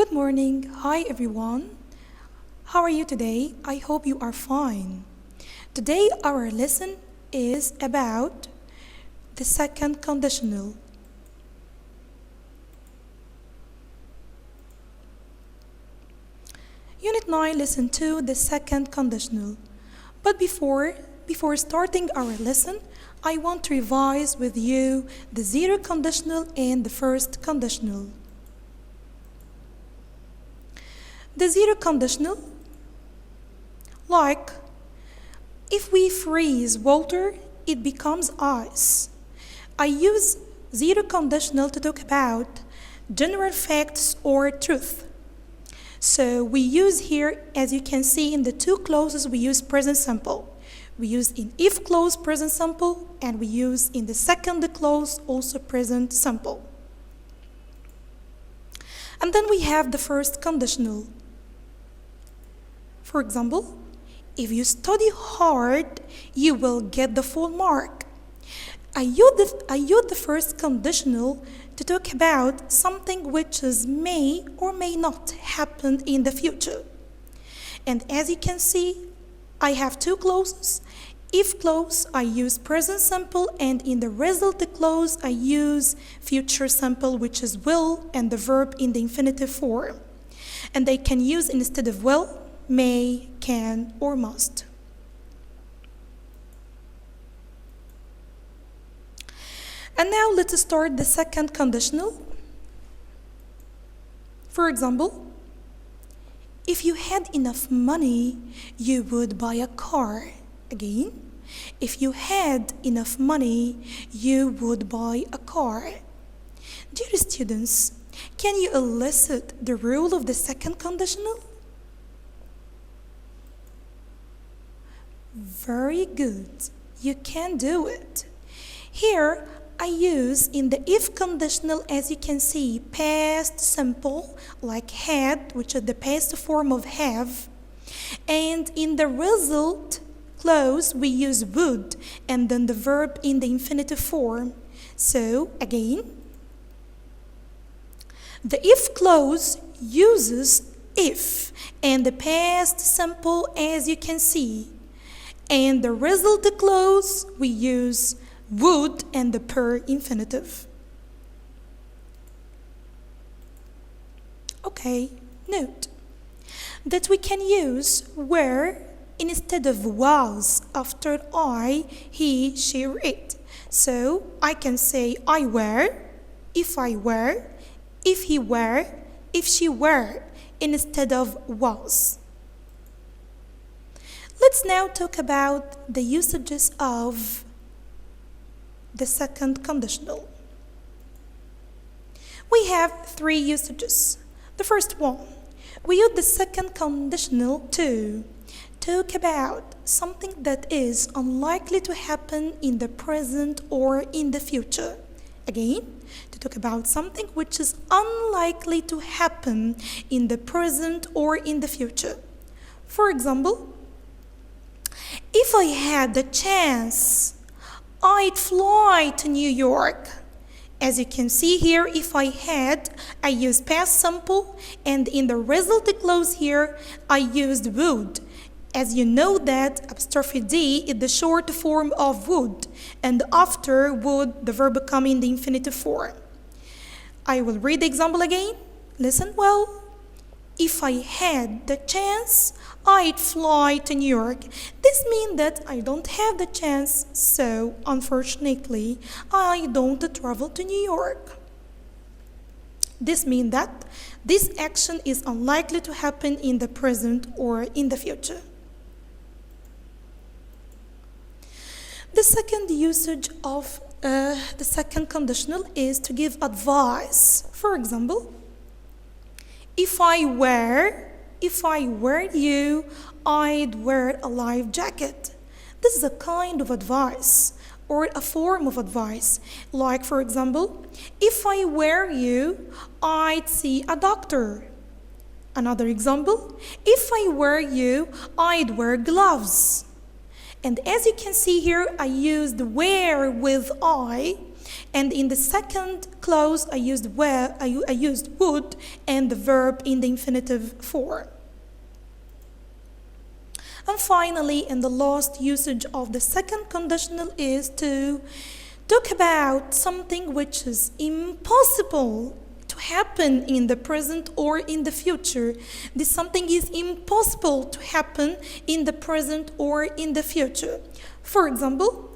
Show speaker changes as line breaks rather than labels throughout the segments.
Good morning. Hi, everyone. How are you today? I hope you are fine. Today, our lesson is about the second conditional. Unit 9, Lesson 2, the second conditional. But before starting our lesson, I want to revise with you the zero conditional and the first conditional. The zero conditional, like if we freeze water, it becomes ice. I use zero conditional to talk about general facts or truth. So we use here, as you can see in the two clauses, we use present simple. We use in if clause present simple, and we use in the second clause also present simple. And then we have the first conditional. For example, if you study hard, you will get the full mark. I use the first conditional to talk about something which may or may not happen in the future. And as you can see, I have two clauses. If clause, I use present simple, and in the result clause, I use future simple, which is will, and the verb in the infinitive form. And I can use instead of will, may, can, or must. And now let's start the second conditional. For example, if you had enough money, you would buy a car. Again, if you had enough money, you would buy a car. Dear students, can you elicit the rule of the second conditional? Very good. You can do it. Here, I use in the if conditional, as you can see, past simple, like had, which is the past form of have. And in the result clause, we use would, and then the verb in the infinitive form. So, again, the if clause uses if, and the past simple, as you can see. And the result clause, we use would and the per infinitive. Okay, note that we can use were instead of was after I, he, she, or it. So I can say I were, if he were, if she were, instead of was. Let's now talk about the usages of the second conditional. We have three usages. The first one, we use the second conditional to talk about something that is unlikely to happen in the present or in the future. Again, to talk about something which is unlikely to happen in the present or in the future. For example, if I had the chance, I'd fly to New York. As you can see here, if I had, I used past simple, and in the result clause here, I used would. As you know that apostrophe D is the short form of would, and after would, the verb come in the infinitive form. I will read the example again. Listen well. If I had the chance, I'd fly to New York. This means that I don't have the chance, so unfortunately, I don't travel to New York. This means that this action is unlikely to happen in the present or in the future. The second usage of the second conditional is to give advice. For example, if I were you, I'd wear a life jacket. This is a kind of advice or a form of advice. Like, for example, if I were you, I'd see a doctor. Another example, if I were you, I'd wear gloves. And as you can see here, I used wear with I And in the second clause, I used would and the verb in the infinitive form. And finally, in the last usage of the second conditional is to talk about something which is impossible to happen in the present or in the future. This something is impossible to happen in the present or in the future. For example,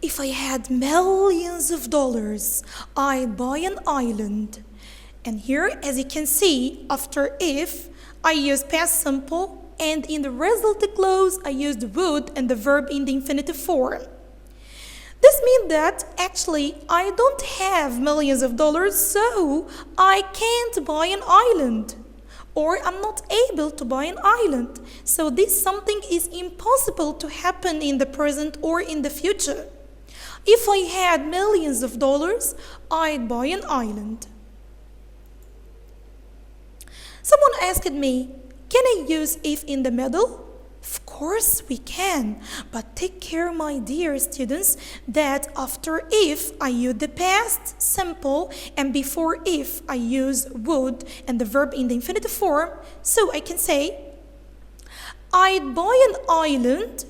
if I had millions of dollars, I'd buy an island. And here, as you can see, after if, I use past simple, and in the resulting clause, I used would and the verb in the infinitive form. This means that actually I don't have millions of dollars, so I can't buy an island. Or I'm not able to buy an island. So this something is impossible to happen in the present or in the future. If I had millions of dollars, I'd buy an island. Someone asked me, can I use if in the middle? Of course we can, but take care, my dear students, that after if I use the past simple and before if I use would and the verb in the infinitive form, so I can say, I'd buy an island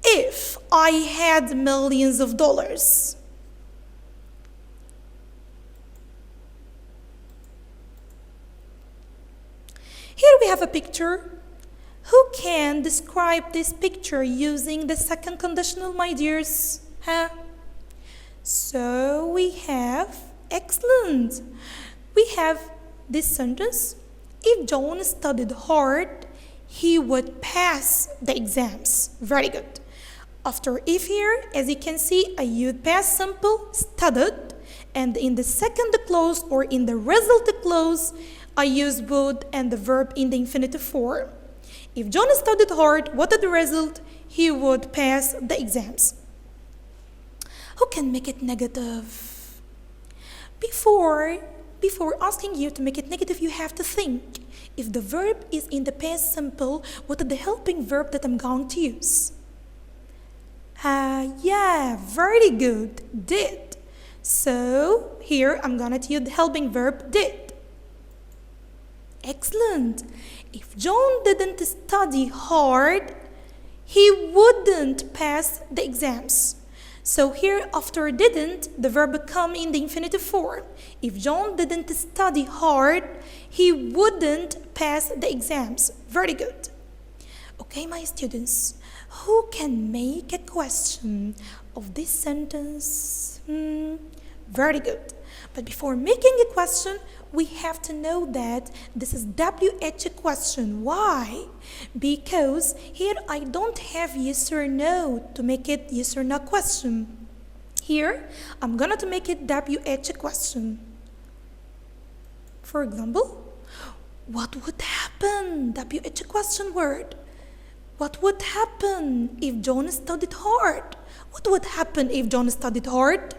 if I had millions of dollars. Here we have a picture. Who can describe this picture using the second conditional, my dears? So we have, excellent. We have this sentence. If John studied hard, he would pass the exams. Very good. After if here, as you can see, I use past simple, studied. And in the second clause or in the resulting clause, I use would and the verb in the infinitive form. If John studied hard, what is the result? He would pass the exams. Who can make it negative? Before asking you to make it negative, you have to think. If the verb is in the past simple, what is the helping verb that I'm going to use? Yeah, very good, did. So here I'm going to use the helping verb did. Excellent. If John didn't study hard, he wouldn't pass the exams. So here after didn't, the verb come in the infinitive form. If John didn't study hard, he wouldn't pass the exams. Very good. Okay, my students, who can make a question of this sentence? Very good. But before making a question, we have to know that this is WH question. Why? Because here I don't have yes or no to make it yes or no question. Here, I'm going to make it WH question. For example, what would happen? WH question word. What would happen if John studied hard? What would happen if John studied hard?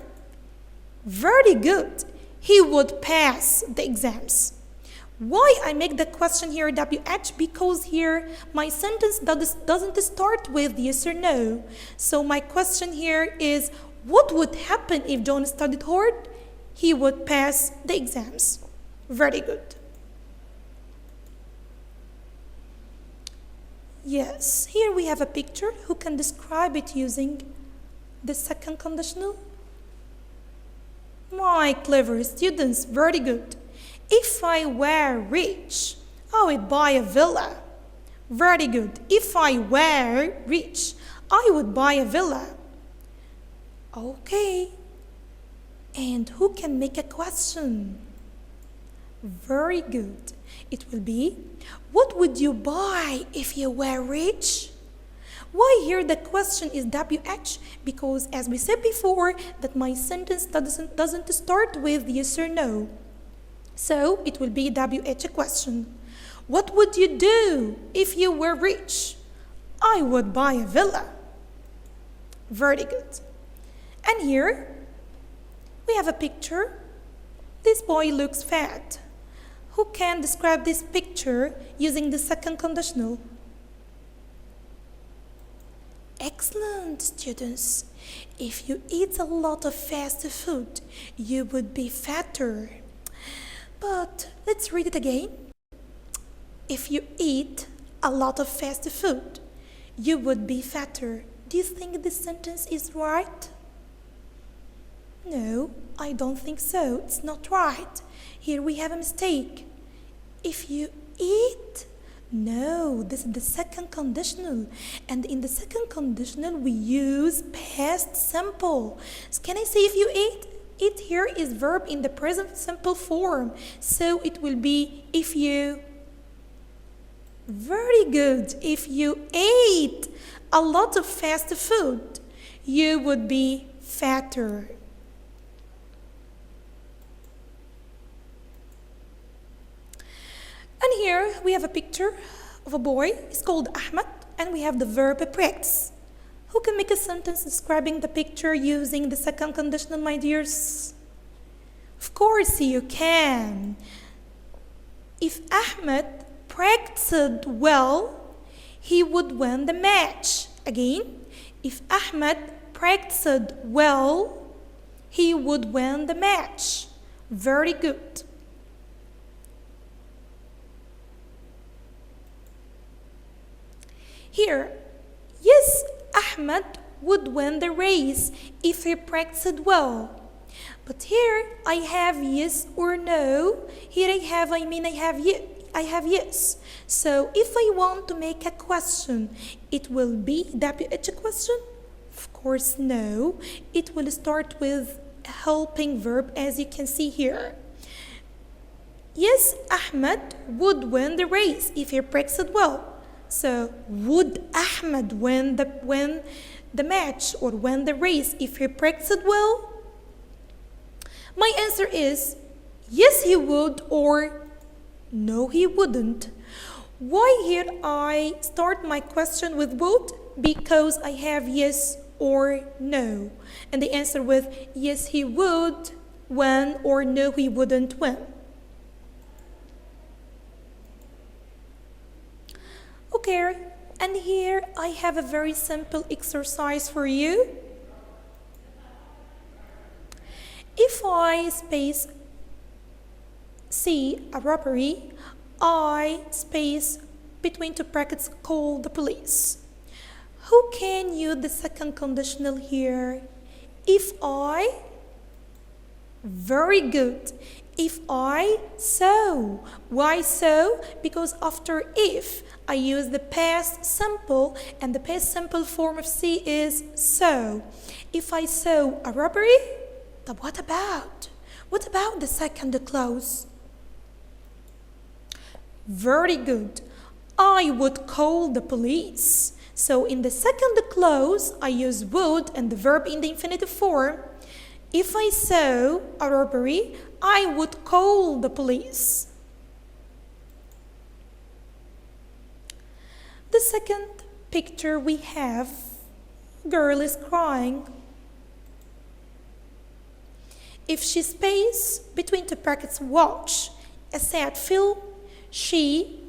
Very good. He would pass the exams. Why I make the question here WH? Because here my sentence doesn't start with yes or no. So my question here is, what would happen if John studied hard? He would pass the exams. Very good. Yes, here we have a picture. Who can describe it using the second conditional? My clever students, very good. If I were rich, I would buy a villa. Very good. If I were rich, I would buy a villa. Okay. And who can make a question? Very good. It will be, what would you buy if you were rich? Why here the question is WH? Because as we said before, that my sentence doesn't start with yes or no. So it will be WH question. What would you do if you were rich? I would buy a villa. Very good. And here we have a picture. This boy looks fat. Who can describe this picture using the second conditional? Excellent, students. If you eat a lot of fast food, you would be fatter. But let's read it again. If you eat a lot of fast food, you would be fatter. Do you think this sentence is right? No, I don't think so. It's not right. Here we have a mistake. If you eat, no, this is the second conditional. And in the second conditional, we use past simple. So can I say if you eat? Eat here is verb in the present simple form. So it will be if you. Very good. If you ate a lot of fast food, you would be fatter. And here we have a picture of a boy. He's called Ahmed, and we have the verb practice. Who can make a sentence describing the picture using the second conditional, my dears? Of course you can. If Ahmed practiced well, he would win the match. Again, if Ahmed practiced well, he would win the match. Very good. Here, yes, Ahmed would win the race if he practiced well. But here I have yes or no. Here I have yes. So if I want to make a question, it will be WH question? Of course, no. It will start with a helping verb, as you can see here. Yes, Ahmed would win the race if he practiced well. So, would Ahmed win the match or win the race if he practiced well? My answer is yes, he would, or no, he wouldn't. Why here I start my question with would? Because I have yes or no. And the answer with yes, he would win, or no, he wouldn't win. Okay, and here I have a very simple exercise for you. If I space see a robbery, I space between two brackets call the police. Who can use the second conditional here? If I, very good. If I, so. Why so? Because after if, I use the past simple, and the past simple form of see is so. If I saw a robbery, then what about? What about the second clause? Very good. I would call the police. So in the second clause, I use would and the verb in the infinitive form. If I saw a robbery, I would call the police. The second picture we have, girl is crying. If she space between two brackets watch a sad film, she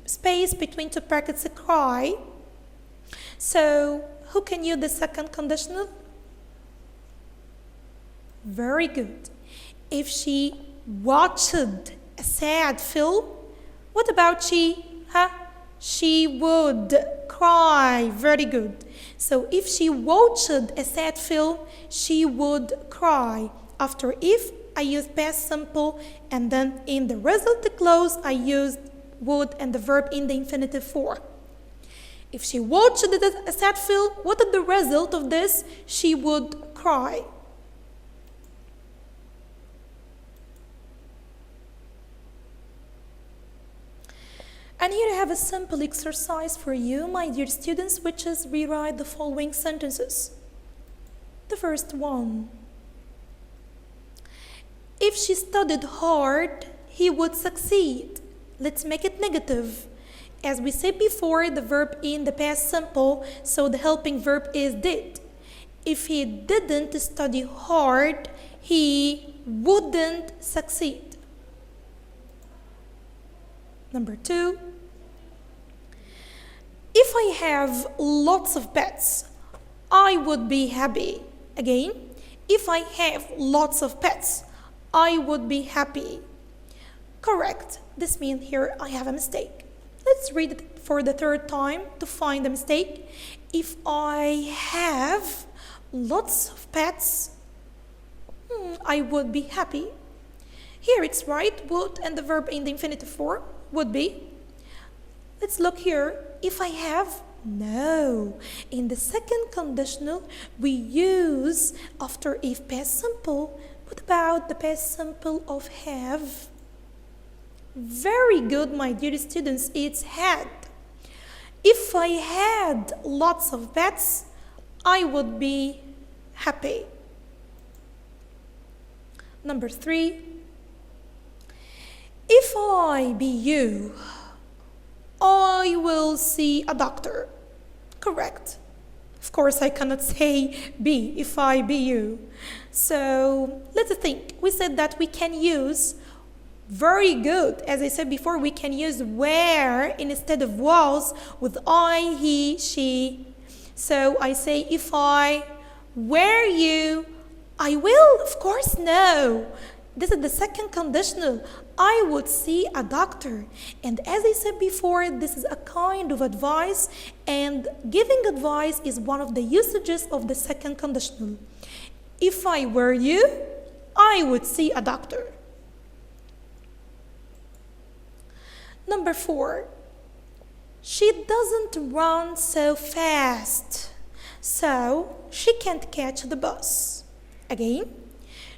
space between two brackets cry. So who can use the second conditional? Very good. If she watched a sad film, what about she? She would cry. Very good. So if she watched a sad film, she would cry. After if, I use past simple, and then in the result clause, I used would and the verb in the infinitive form. If she watched a sad film, what is the result of this? She would cry. And here I have a simple exercise for you, my dear students, which is rewrite the following sentences. The first one. If she studied hard, he would succeed. Let's make it negative. As we said before, the verb in the past simple, so the helping verb is did. If he didn't study hard, he wouldn't succeed. Number two. If If I have lots of pets, I would be happy. Again, if I have lots of pets, I would be happy. Correct. This means here I have a mistake. Let's read it for the third time to find the mistake. If I have lots of pets, I would be happy. Here it's right, would, and the verb in the infinitive form would be. Let's look here. If I have, no. In the second conditional, we use after if past simple. What about the past simple of have? Very good, my dear students, it's had. If I had lots of pets, I would be happy. Number 3. If I be you, I will see a doctor. Correct. Of course, I cannot say be if I be you. So let's think. We said that we can use very good. As I said before, we can use where instead of was with I, he, she. So I say if I were you, I will. Of course, no. This is the second conditional. I would see a doctor. And as I said before, this is a kind of advice, and giving advice is one of the usages of the second conditional. If I were you, I would see a doctor. Number 4. She doesn't run so fast, so she can't catch the bus. Again.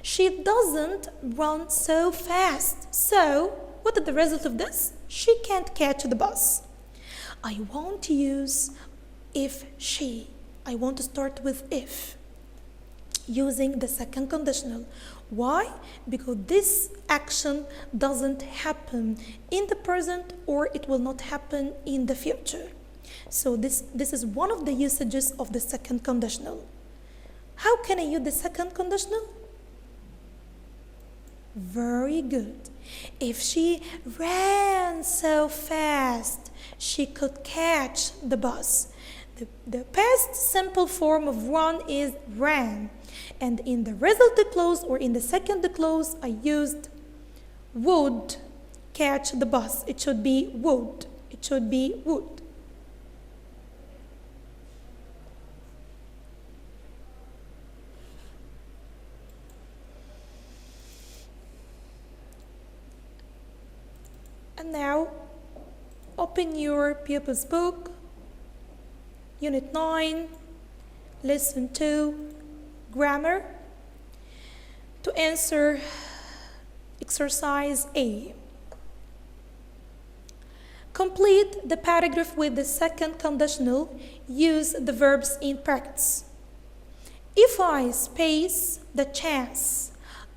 She doesn't run so fast. So, what is the result of this? She can't catch the bus. I want to use if she. I want to start with if, using the second conditional. Why? Because this action doesn't happen in the present, or it will not happen in the future. So this is one of the usages of the second conditional. How can I use the second conditional? Very good. If she ran so fast, she could catch the bus. The past simple form of run is ran. And in the resultant clause or in the second clause, I used would catch the bus. It should be would. It should be would. And now, open your pupil's book, Unit 9, Lesson 2, Grammar, to answer exercise A. Complete the paragraph with the second conditional. Use the verbs in brackets. If I space the chance,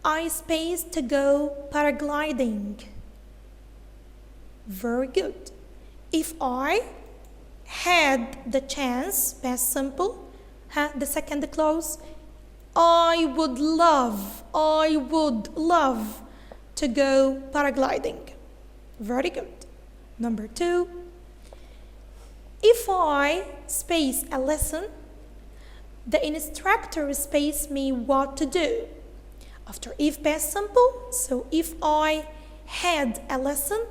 I space to go paragliding. Very good. If I had the chance, past simple, the second clause, I would love to go paragliding. Very good. Number 2, if I space a lesson, the instructor space me what to do. After if past simple, so if I had a lesson,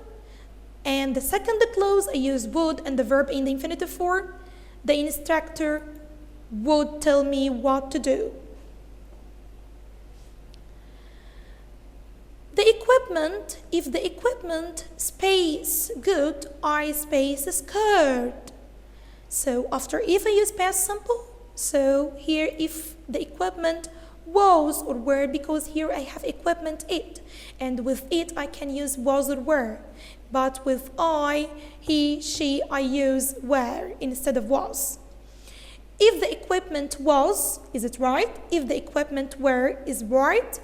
and the second clause, I use would and the verb in the infinitive form, the instructor would tell me what to do. The equipment, if the equipment space good, I space scared. So after if I use past simple, so here if the equipment was or were, because here I have equipment it, and with it I can use was or were. But with I, he, she, I use were instead of was. If the equipment was, is it right? If the equipment were is right.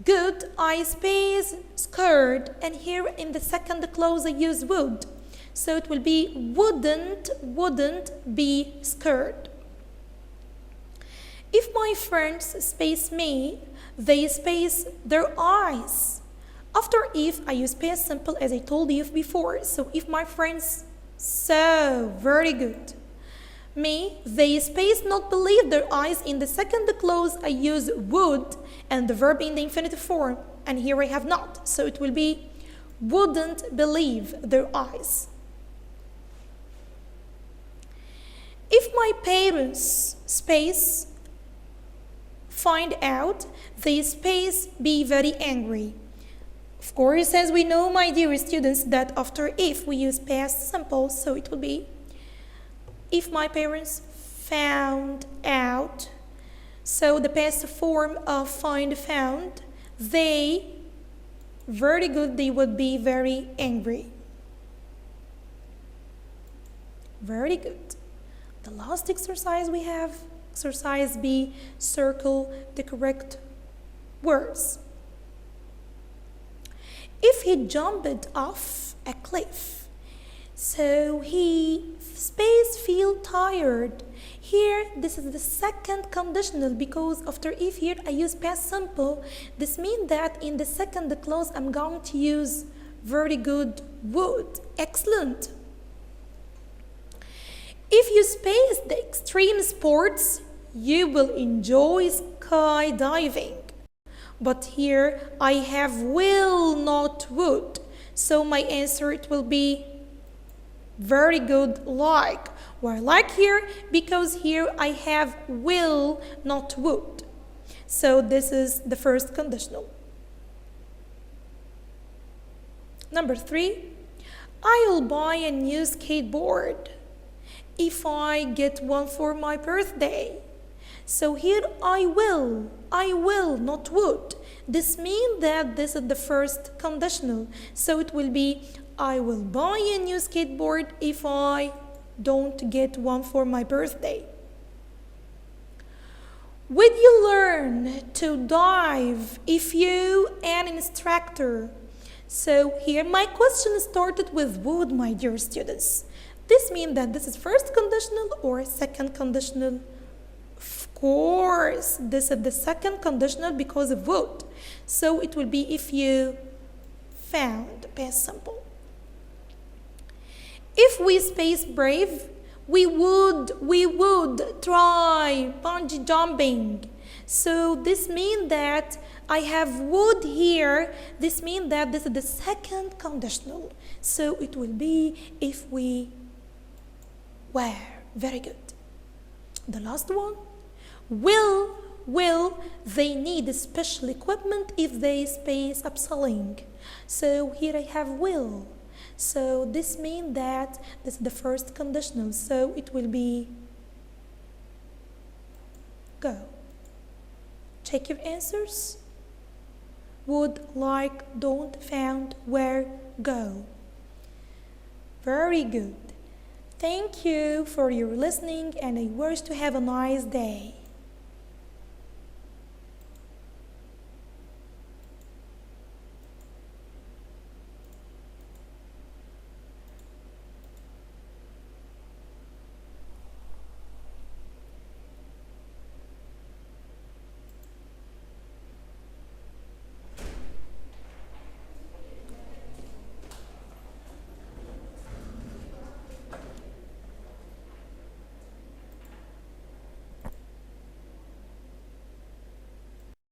Good, I space scared, and here in the second clause I use would. So it will be wouldn't be scared. If my friends space me, they space their eyes. After if, I use past simple as I told you before. So if my friends, so very good. Me, they space not believe their eyes. In the second clause, I use would and the verb in the infinitive form. And here I have not. So it will be wouldn't believe their eyes. If my parents space find out, they space be very angry. Of course, as we know, my dear students, that after if we use past simple, so it will be if my parents found out. So the past form of find found, they, very good, they would be very angry. Very good. The last exercise we have, exercise B, circle the correct words. If he jumped off a cliff, so he space feel tired. Here, this is the second conditional because after if here I use past simple. This means that in the second clause I'm going to use very good, would, excellent. If you space the extreme sports, you will enjoy skydiving. But here I have will, not would. So my answer it will be very good, like. Why like here? Because here I have will, not would. So this is the first conditional. Number 3, I'll buy a new skateboard if I get one for my birthday. So here I will, not would. This means that this is the first conditional. So it will be, I will buy a new skateboard if I don't get one for my birthday. Would you learn to dive if you an instructor? So here my question started with would, my dear students. This means that this is first conditional or second conditional? Of course, this is the second conditional because of would. So it will be if you found, past simple. If we space brave, we would try bungee jumping. So this means that I have would here. This means that this is the second conditional. So it will be if we were. Very good. The last one. Will they need special equipment if they space upselling? So here I have will. So this means that this is the first conditional. So it will be go. Check your answers. Would, like, don't, found, where, go. Very good. Thank you for your listening and I wish to have a nice day.